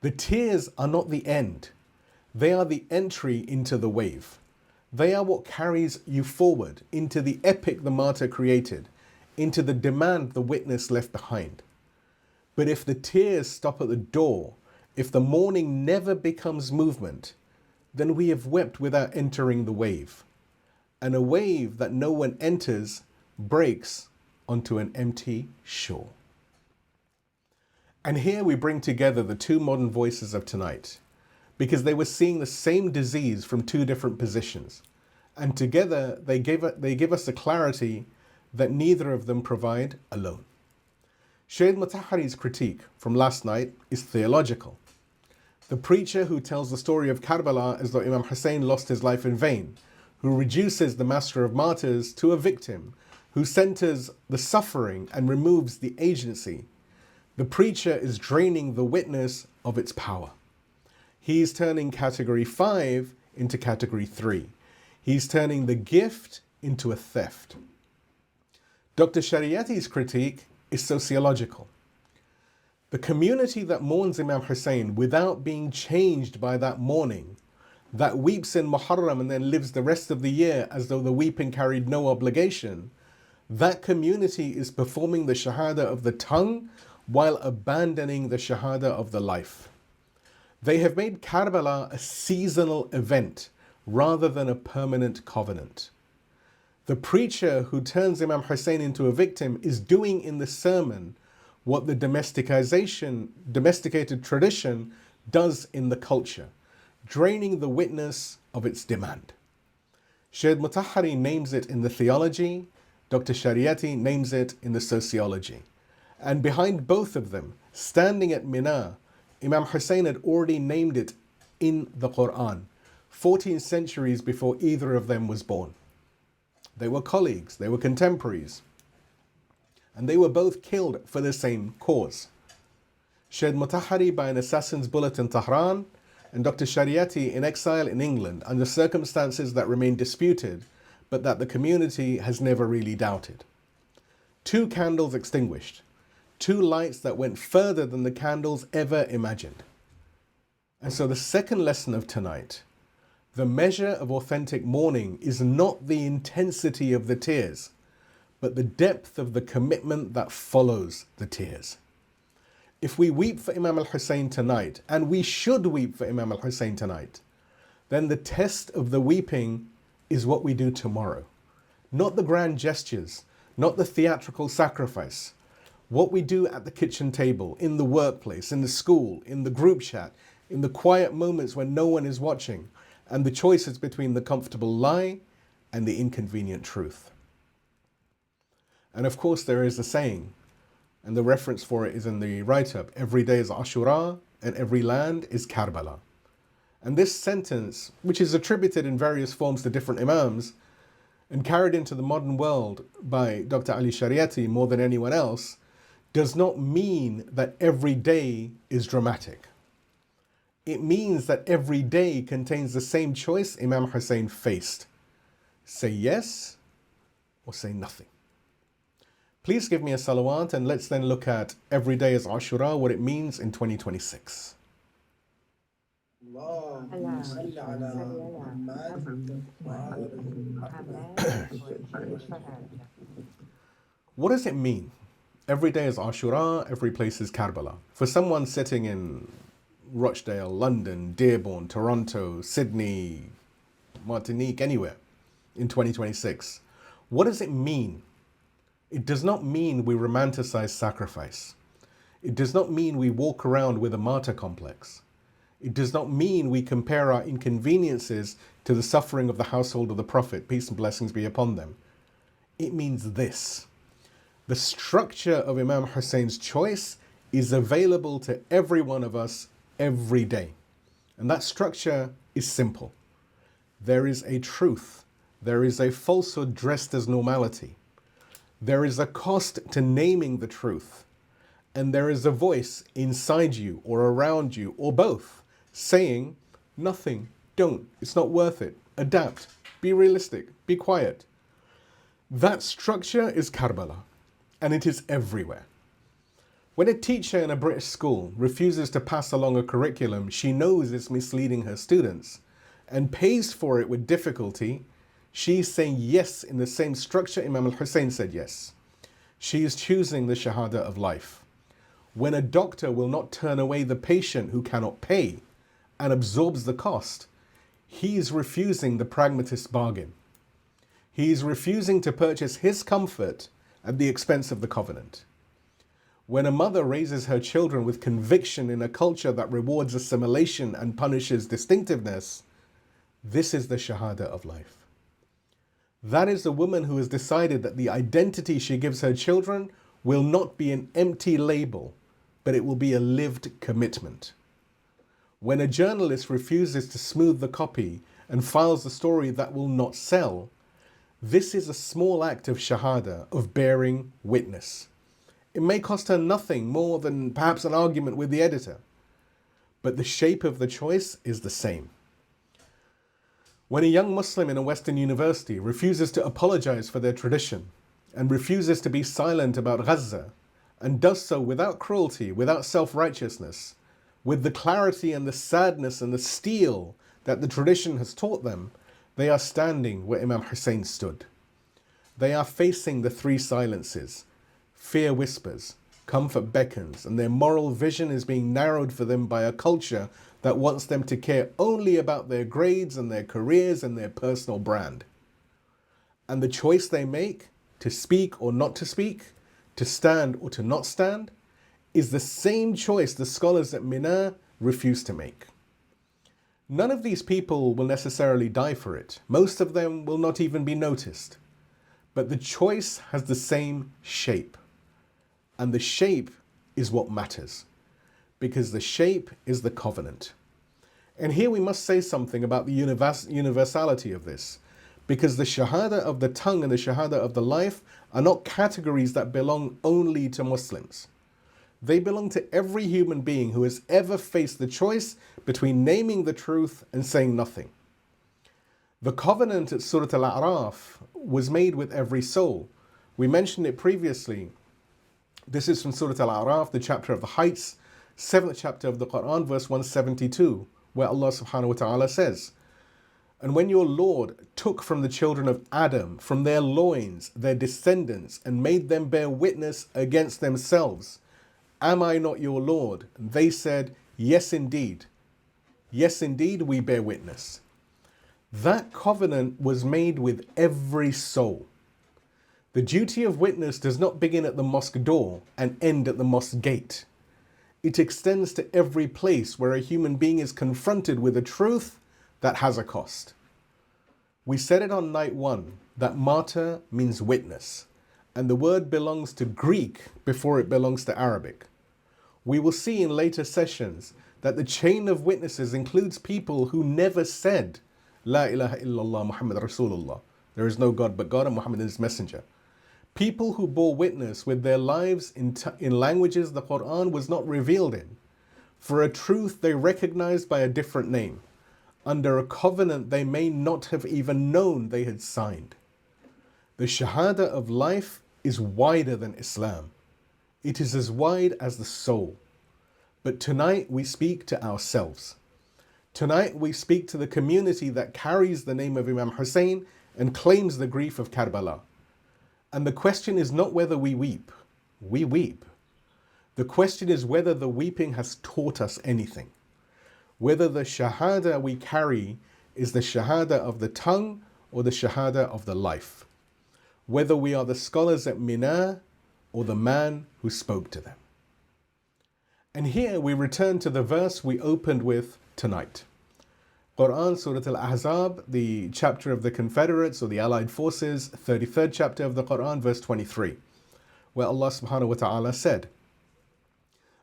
S1: The tears are not the end. They are the entry into the wave. They are what carries you forward into the epic the martyr created, into the demand the witness left behind. But if the tears stop at the door, if the mourning never becomes movement, then we have wept without entering the wave. And a wave that no one enters breaks onto an empty shore. And here we bring together the two modern voices of tonight, because they were seeing the same disease from two different positions. And together they give us a clarity that neither of them provide alone. Shaheed Motahhari's critique from last night is theological. The preacher who tells the story of Karbala as though Imam Husayn lost his life in vain, who reduces the master of martyrs to a victim, who centers the suffering and removes the agency. The preacher is draining the witness of its power. He's turning category 5 into category 3. He's turning the gift into a theft. Dr. Shariati's critique is sociological. The community that mourns Imam Husayn without being changed by that mourning, that weeps in Muharram and then lives the rest of the year as though the weeping carried no obligation, that community is performing the Shahada of the tongue while abandoning the Shahada of the life. They have made Karbala a seasonal event rather than a permanent covenant. The preacher who turns Imam Husayn into a victim is doing in the sermon what the domesticated tradition does in the culture, draining the witness of its demand. Shaheed Motahhari names it in the theology, Dr. Shariati names it in the sociology. And behind both of them, standing at Mina, Imam Husayn had already named it in the Quran, 14 centuries before either of them was born. They were colleagues, they were contemporaries, and they were both killed for the same cause. Shaheed Motahhari by an assassin's bullet in Tehran, and Dr. Shariati in exile in England under circumstances that remain disputed, but that the community has never really doubted. 2 candles extinguished, 2 lights that went further than the candles ever imagined. And so the second lesson of tonight, the measure of authentic mourning is not the intensity of the tears, but the depth of the commitment that follows the tears. If we weep for Imam al-Husayn tonight, and we should weep for Imam al-Husayn tonight, then the test of the weeping is what we do tomorrow. Not the grand gestures, not the theatrical sacrifice. What we do at the kitchen table, in the workplace, in the school, in the group chat, in the quiet moments when no one is watching, and the choices between the comfortable lie and the inconvenient truth. And of course there is a saying, and the reference for it is in the write-up, every day is Ashura and every land is Karbala. And this sentence, which is attributed in various forms to different imams and carried into the modern world by Dr. Ali Shariati more than anyone else, does not mean that every day is dramatic. It means that every day contains the same choice Imam Husayn faced. Say yes or say nothing. Please give me a salawat and let's then look at every day as Ashura, what it means in 2026. What does it mean? Every day is Ashura, every place is Karbala. For someone sitting in Rochdale, London, Dearborn, Toronto, Sydney, Martinique, anywhere in 2026, what does it mean? It does not mean we romanticize sacrifice. It does not mean we walk around with a martyr complex. It does not mean we compare our inconveniences to the suffering of the household of the Prophet, peace and blessings be upon them. It means this. The structure of Imam Husayn's choice is available to every one of us every day. And that structure is simple. There is a truth. There is a falsehood dressed as normality. There is a cost to naming the truth. And there is a voice inside you or around you or both saying, nothing, don't, it's not worth it, adapt, be realistic, be quiet. That structure is Karbala, and it is everywhere. When a teacher in a British school refuses to pass along a curriculum she knows is misleading her students and pays for it with difficulty, she's saying yes in the same structure Imam al-Husayn said yes. She is choosing the Shahada of life. When a doctor will not turn away the patient who cannot pay and absorbs the cost, he is refusing the pragmatist bargain. He is refusing to purchase his comfort at the expense of the covenant. When a mother raises her children with conviction in a culture that rewards assimilation and punishes distinctiveness, this is the Shahada of life. That is the woman who has decided that the identity she gives her children will not be an empty label, but it will be a lived commitment. When a journalist refuses to smooth the copy and files a story that will not sell, this is a small act of Shahada, of bearing witness. It may cost her nothing more than perhaps an argument with the editor, but the shape of the choice is the same. When a young Muslim in a Western university refuses to apologize for their tradition and refuses to be silent about Gaza and does so without cruelty, without self-righteousness, with the clarity and the sadness and the steel that the tradition has taught them, they are standing where Imam Husayn stood. They are facing the 3 silences. Fear whispers, comfort beckons, and their moral vision is being narrowed for them by a culture that wants them to care only about their grades and their careers and their personal brand. And the choice they make, to speak or not to speak, to stand or to not stand, is the same choice the scholars at Mina refuse to make. None of these people will necessarily die for it. Most of them will not even be noticed. But the choice has the same shape. And the shape is what matters, because the shape is the covenant. And here we must say something about the universality of this, because the Shahada of the tongue and the Shahada of the life are not categories that belong only to Muslims. They belong to every human being who has ever faced the choice between naming the truth and saying nothing. The covenant at Surah Al-A'raf was made with every soul. We mentioned it previously. This is from Surah Al-A'raf, the chapter of the heights, 7th chapter of the Quran, verse 172, where Allah subhanahu wa ta'ala says, "And when your Lord took from the children of Adam, from their loins, their descendants, and made them bear witness against themselves, am I not your Lord? And they said, yes, indeed. Yes, indeed, we bear witness." That covenant was made with every soul. The duty of witness does not begin at the mosque door and end at the mosque gate. It extends to every place where a human being is confronted with a truth that has a cost. We said it on night one that martyr means witness, and the word belongs to Greek before it belongs to Arabic. We will see in later sessions that the chain of witnesses includes people who never said, La ilaha illallah Muhammad Rasulullah. There is no God but God and Muhammad is his messenger. People who bore witness with their lives in languages the Quran was not revealed in, for a truth they recognized by a different name, under a covenant they may not have even known they had signed. The Shahada of life is wider than Islam. It is as wide as the soul. But tonight we speak to ourselves. Tonight we speak to the community that carries the name of Imam Husayn and claims the grief of Karbala. And the question is not whether we weep. We weep. The question is whether the weeping has taught us anything. Whether the Shahada we carry is the Shahada of the tongue or the Shahada of the life. Whether we are the scholars at Mina or the man who spoke to them. And here we return to the verse we opened with tonight. Quran, Surah Al-Ahzab, the chapter of the Confederates or the Allied Forces, 33rd chapter of the Quran, verse 23, where Allah subhanahu wa ta'ala said,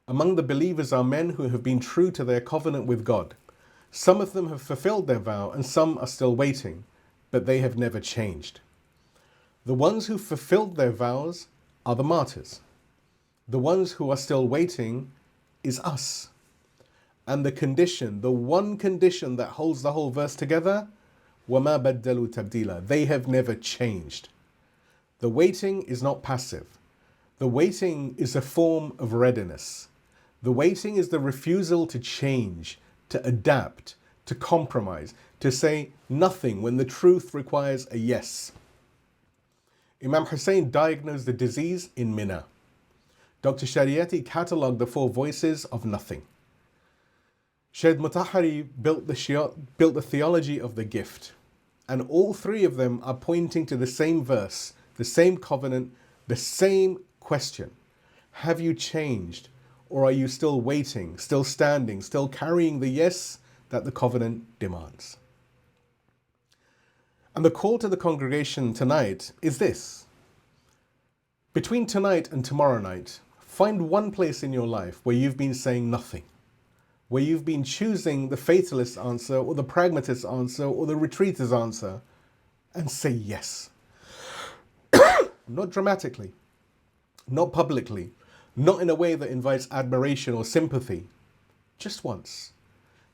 S1: "Among the believers are men who have been true to their covenant with God. Some of them have fulfilled their vow and some are still waiting, but they have never changed." The ones who fulfilled their vows are the martyrs. The ones who are still waiting is us. And the condition, the one condition that holds the whole verse together, وَمَا بَدَّلُوا تَبْدِيلًا. They have never changed. The waiting is not passive. The waiting is a form of readiness. The waiting is the refusal to change, to adapt, to compromise, to say nothing when the truth requires a yes. Imam Husayn diagnosed the disease in Mina. Dr. Shariati catalogued the four voices of nothing. Shaheed Motahhari built the theology of the gift. And all three of them are pointing to the same verse, the same covenant, the same question. Have you changed? Or are you still waiting, still standing, still carrying the yes that the covenant demands? And the call to the congregation tonight is this. Between tonight and tomorrow night, find one place in your life where you've been saying nothing, where you've been choosing the fatalist answer or the pragmatist answer or the retreatist answer, and say yes. Not dramatically, not publicly, not in a way that invites admiration or sympathy. Just once.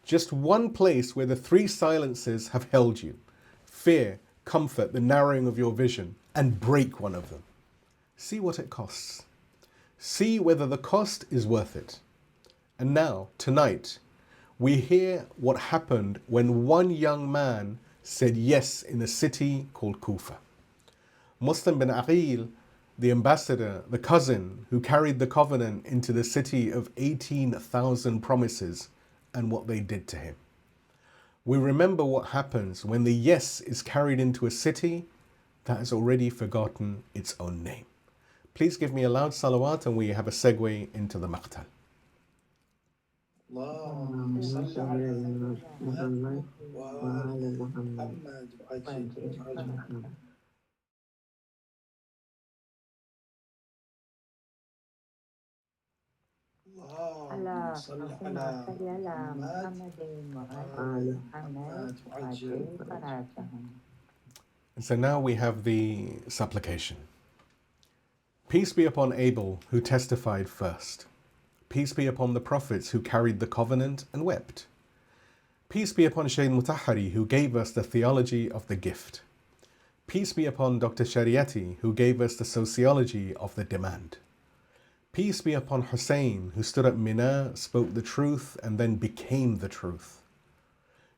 S1: Just one place where the three silences have held you. Fear, comfort, the narrowing of your vision, and break one of them. See what it costs. See whether the cost is worth it. And now, tonight, we hear what happened when one young man said yes in a city called Kufa. Muslim bin Aqil, the ambassador, the cousin who carried the covenant into the city of 18,000 promises, and what they did to him. We remember what happens when the yes is carried into a city that has already forgotten its own name. Please give me a loud salawat and we have a segue into the maqtal.
S2: اللهم صل على محمد وآل محمد وعجل. اللهم صل على محمد وآل محمد وعجل فرجهم.
S1: And so now we have the supplication. Peace be upon Abel, who testified first. Peace be upon the prophets who carried the covenant and wept. Peace be upon Shaheed Motahhari, who gave us the theology of the gift. Peace be upon Dr. Shariati, who gave us the sociology of the demand. Peace be upon Husayn, who stood at Mina, spoke the truth, and then became the truth.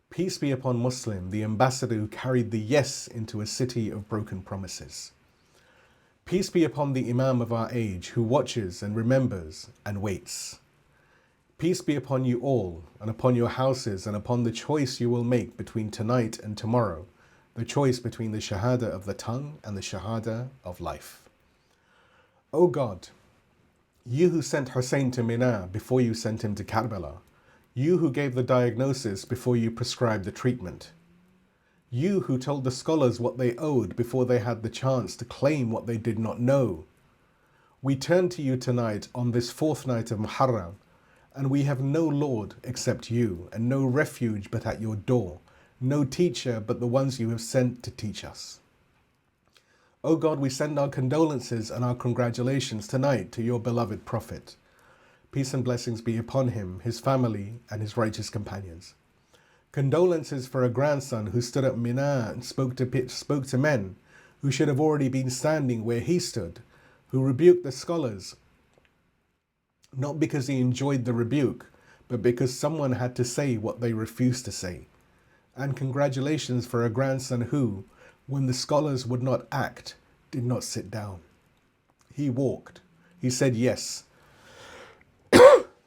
S1: Peace be upon Muslim, the ambassador who carried the yes into a city of broken promises. Peace be upon the Imam of our age, who watches and remembers and waits. Peace be upon you all, and upon your houses, and upon the choice you will make between tonight and tomorrow, the choice between the Shahada of the tongue and the Shahada of life. O God, you who sent Husayn to Mina before you sent him to Karbala, you who gave the diagnosis before you prescribed the treatment, you who told the scholars what they owed before they had the chance to claim what they did not know, we turn to you tonight on this fourth night of Muharram, and we have no Lord except you, and no refuge but at your door, no teacher but the ones you have sent to teach us. O God, we send our condolences and our congratulations tonight to your beloved Prophet. Peace and blessings be upon him, his family, and his righteous companions. Condolences for a grandson who stood at Mina and spoke to men who should have already been standing where he stood, who rebuked the scholars, not because he enjoyed the rebuke, but because someone had to say what they refused to say. And congratulations for a grandson who, when the scholars would not act, did not sit down. He walked. He said yes.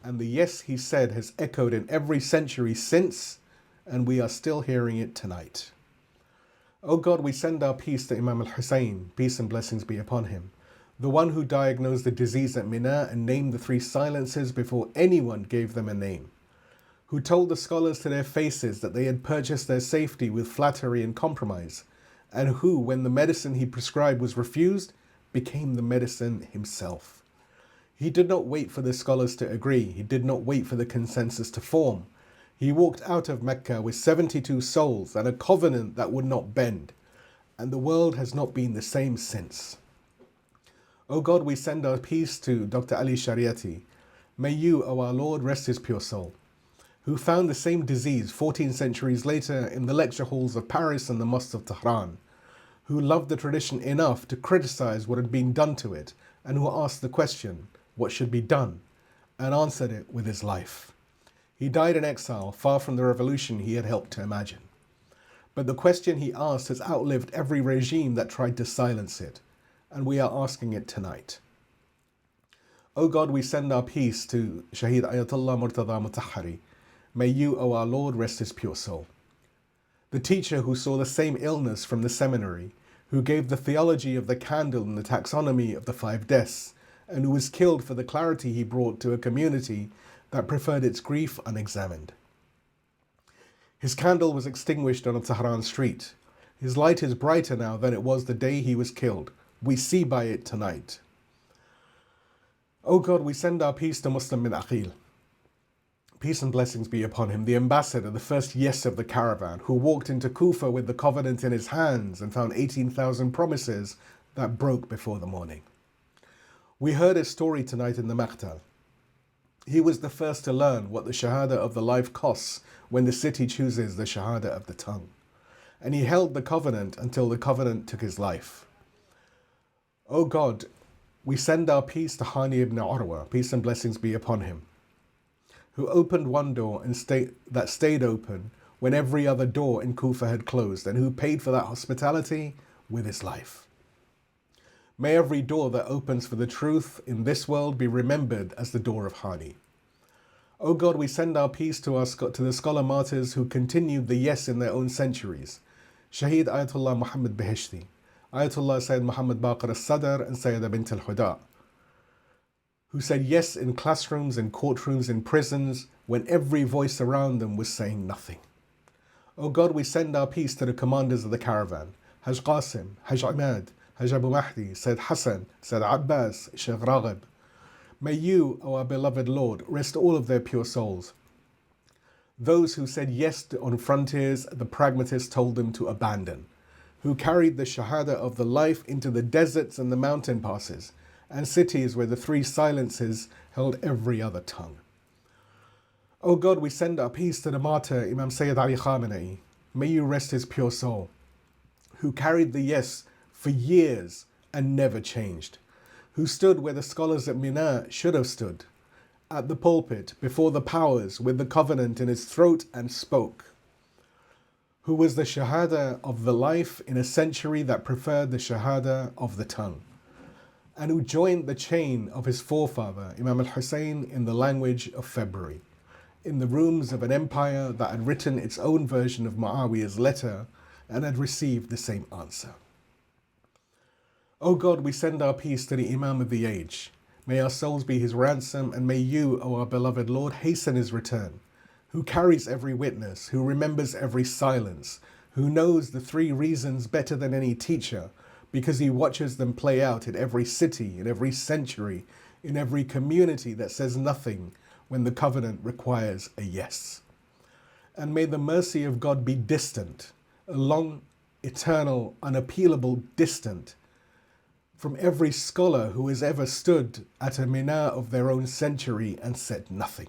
S1: And the yes he said has echoed in every century since, and we are still hearing it tonight. O God, we send our peace to Imam Husayn, peace and blessings be upon him, the one who diagnosed the disease at Mina and named the three silences before anyone gave them a name, who told the scholars to their faces that they had purchased their safety with flattery and compromise, and who, when the medicine he prescribed was refused, became the medicine himself. He did not wait for the scholars to agree. He did not wait for the consensus to form. He walked out of Mecca with 72 souls and a covenant that would not bend, and the world has not been the same since. O God, we send our peace to Dr. Ali Shariati. May you, O our Lord, rest his pure soul, who found the same disease 14 centuries later in the lecture halls of Paris and the mosques of Tehran, who loved the tradition enough to criticize what had been done to it, and who asked the question, what should be done, and answered it with his life. He died in exile, far from the revolution he had helped to imagine. But the question he asked has outlived every regime that tried to silence it, and we are asking it tonight. O God, we send our peace to Shaheed Ayatollah Mutahhari. May you, O our Lord, rest his pure soul. The teacher who saw the same illness from the seminary, who gave the theology of the candle and the taxonomy of the 5 deaths, and who was killed for the clarity he brought to a community that preferred its grief unexamined. His candle was extinguished on a Tehran street. His light is brighter now than it was the day he was killed. We see by it tonight. O God, we send our peace to Muslim bin Aqil. Peace and blessings be upon him, the ambassador, the first yes of the caravan, who walked into Kufa with the covenant in his hands and found 18,000 promises that broke before the morning. We heard his story tonight in the Maqtal. He was the first to learn what the Shahada of the life costs when the city chooses the Shahada of the tongue. And he held the covenant until the covenant took his life. O God, we send our peace to Hani ibn Urwa, peace and blessings be upon him, who opened one door and that stayed open when every other door in Kufa had closed, and who paid for that hospitality with his life. May every door that opens for the truth in this world be remembered as the door of Hani. O God, we send our peace to the scholar martyrs who continued the yes in their own centuries. Shaheed Ayatollah Muhammad Beheshti, Ayatollah Sayyid Muhammad Baqir al-Sadr, and Sayyida Bint al-Huda, who said yes in classrooms, in courtrooms, in prisons, when every voice around them was saying nothing. O God, we send our peace to the commanders of the caravan, Haj Qasim, Haj Ahmad, Haj Abu Mahdi, Sayyid Hassan, Sayyid Abbas, Shaykh Raghib. May you, O our beloved Lord, rest all of their pure souls. Those who said yes on frontiers, the pragmatists told them to abandon, who carried the Shahada of the life into the deserts and the mountain passes, and cities where the three silences held every other tongue. O God, we send our peace to the martyr Imam Sayyid Ali Khamenei. May you rest his pure soul, who carried the yes for years and never changed, who stood where the scholars at Mina should have stood, at the pulpit before the powers with the covenant in his throat and spoke, who was the Shahada of the life in a century that preferred the Shahada of the tongue, and who joined the chain of his forefather Imam Husayn in the language of February, in the rooms of an empire that had written its own version of Muawiyah's letter and had received the same answer. O God, we send our peace to the Imam of the age. May our souls be his ransom, and may you, O our beloved Lord, hasten his return, who carries every witness, who remembers every silence, who knows the three reasons better than any teacher, because he watches them play out in every city, in every century, in every community that says nothing when the covenant requires a yes. And may the mercy of God be distant, a long, eternal, unappealable distant, from every scholar who has ever stood at a Mina of their own century and said nothing.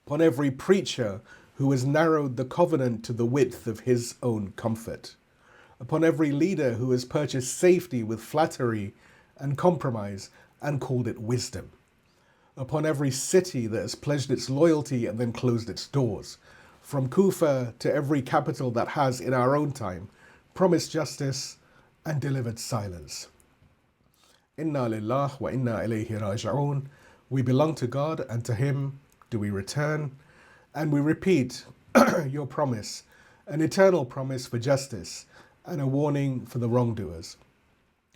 S1: Upon every preacher who has narrowed the covenant to the width of his own comfort. Upon every leader who has purchased safety with flattery and compromise and called it wisdom. Upon every city that has pledged its loyalty and then closed its doors. From Kufa to every capital that has, in our own time, promised justice and delivered silence. Inna lillah wa inna ilayhi raji'un. We belong to God, and to him do we return. And we repeat your promise, an eternal promise for justice and a warning for the wrongdoers.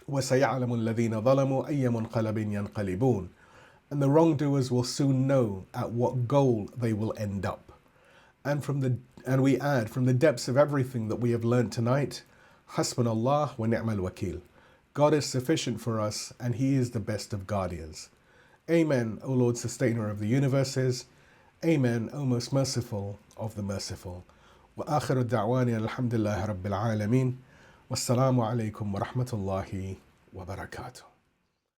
S1: وَسَيَعْلَمُ الَّذِينَ ظَلَمُوا أَيَّ مُنْقَلَبٍ يَنْقَلِبُونَ. And the wrongdoers will soon know at what goal they will end up. And we add, from the depths of everything that we have learned tonight, Hasbunallah wa ni'mal wakil. God is sufficient for us, and he is the best of guardians. Amen, O Lord, sustainer of the universes. Amen, O most merciful of the merciful. Wa akhiru da'wani alhamdulillahi rabbil alameen. Wassalamu alaikum wa rahmatullahi wa barakatuh.